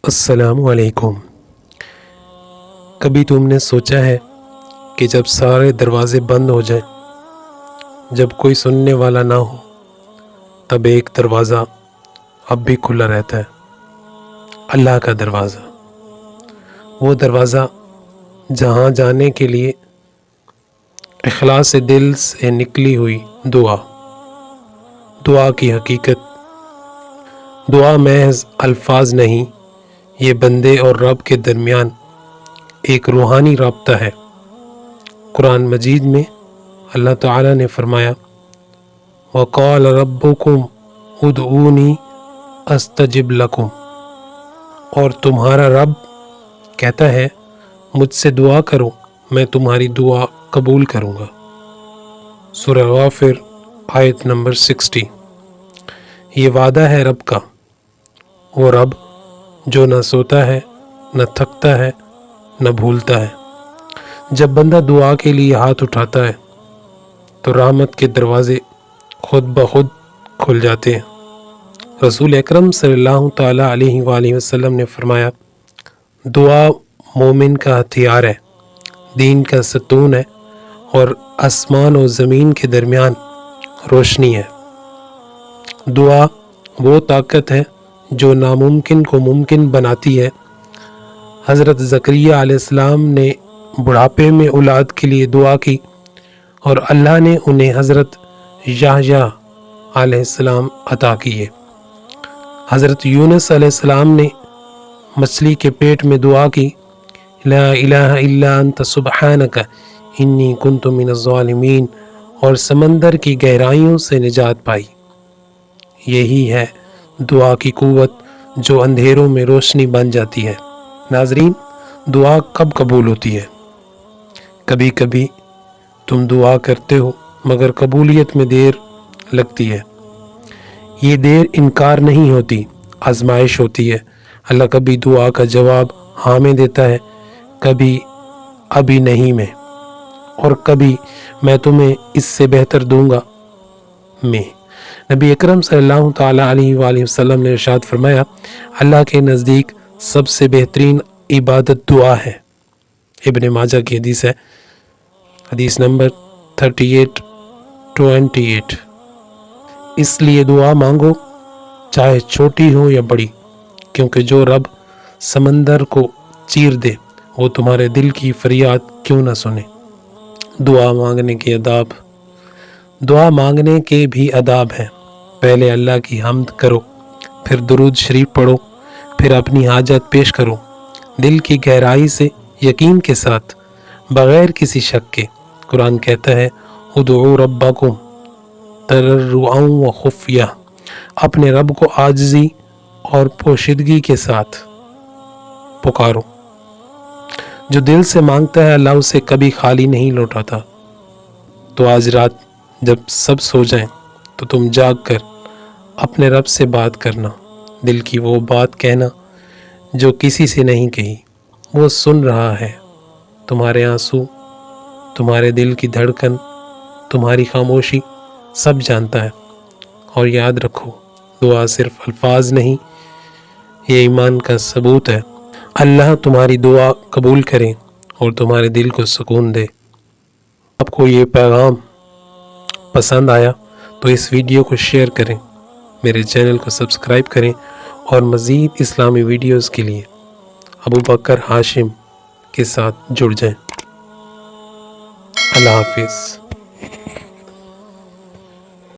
السلام علیکم۔ کبھی تم نے سوچا ہے کہ جب سارے دروازے بند ہو جائیں، جب کوئی سننے والا نہ ہو، تب ایک دروازہ اب بھی کھلا رہتا ہے، اللہ کا دروازہ۔ وہ دروازہ جہاں جانے کے لیے اخلاص دل سے نکلی ہوئی دعا کی حقیقت۔ دعا محض الفاظ نہیں، یہ بندے اور رب کے درمیان ایک روحانی رابطہ ہے۔ قرآن مجید میں اللہ تعالیٰ نے فرمایا وَقَالَ رَبُّكُمْ اُدْعُونِي أَسْتَجِبْ لَكُمْ، اور تمہارا رب کہتا ہے مجھ سے دعا کرو، میں تمہاری دعا قبول کروں گا۔ سورہ غافر آیت نمبر 60۔ یہ وعدہ ہے رب کا، وہ رب جو نہ سوتا ہے، نہ تھکتا ہے، نہ بھولتا ہے۔ جب بندہ دعا کے لیے ہاتھ اٹھاتا ہے تو رحمت کے دروازے خود بخود کھل جاتے ہیں۔ رسول اکرم صلی اللہ تعالیٰ علیہ وآلہ وسلم نے فرمایا دعا مومن کا ہتھیار ہے، دین کا ستون ہے، اور آسمان و زمین کے درمیان روشنی ہے۔ دعا وہ طاقت ہے جو ناممکن کو ممکن بناتی ہے۔ حضرت زکریا علیہ السلام نے بڑھاپے میں اولاد کے لیے دعا کی اور اللہ نے انہیں حضرت یحییٰ علیہ السلام عطا کیے۔ حضرت یونس علیہ السلام نے مچھلی کے پیٹ میں دعا کی لا الہ الا انت سبحانک انی کنت من الظالمین، اور سمندر کی گہرائیوں سے نجات پائی۔ یہی ہے دعا کی قوت جو اندھیروں میں روشنی بن جاتی ہے۔ ناظرین، دعا کب قبول ہوتی ہے؟ کبھی کبھی تم دعا کرتے ہو مگر قبولیت میں دیر لگتی ہے۔ یہ دیر انکار نہیں ہوتی، آزمائش ہوتی ہے۔ اللہ کبھی دعا کا جواب ہاں میں دیتا ہے، کبھی ابھی نہیں میں، اور کبھی میں تمہیں اس سے بہتر دوں گا میں۔ نبی اکرم صلی اللہ تعالیٰ علیہ وآلہ وسلم نے ارشاد فرمایا اللہ کے نزدیک سب سے بہترین عبادت دعا ہے۔ ابن ماجہ کی حدیث ہے، حدیث نمبر 3828۔ اس لیے دعا مانگو چاہے چھوٹی ہو یا بڑی، کیونکہ جو رب سمندر کو چیر دے وہ تمہارے دل کی فریاد کیوں نہ سنے۔ دعا مانگنے کے آداب۔ دعا مانگنے کے بھی آداب ہیں۔ پہلے اللہ کی حمد کرو، پھر درود شریف پڑھو، پھر اپنی حاجت پیش کرو، دل کی گہرائی سے، یقین کے ساتھ، بغیر کسی شک کے۔ قرآن کہتا ہے ادعوا ربکم تضرعا وخفیہ، اپنے رب کو عاجزی اور پوشیدگی کے ساتھ پکارو۔ جو دل سے مانگتا ہے اللہ اسے کبھی خالی نہیں لوٹاتا۔ تو آج رات جب سب سو جائیں تو تم جاگ کر اپنے رب سے بات کرنا، دل کی وہ بات کہنا جو کسی سے نہیں کہی۔ وہ سن رہا ہے، تمہارے آنسو، تمہارے دل کی دھڑکن، تمہاری خاموشی، سب جانتا ہے۔ اور یاد رکھو دعا صرف الفاظ نہیں، یہ ایمان کا ثبوت ہے۔ اللہ تمہاری دعا قبول کرے اور تمہارے دل کو سکون دے۔ آپ کو یہ پیغام پسند آیا تو اس ویڈیو کو شیئر کریں، میرے چینل کو سبسکرائب کریں، اور مزید اسلامی ویڈیوز کے لیے ابو بکر ہاشم کے ساتھ جڑ جائیں۔ اللہ حافظ۔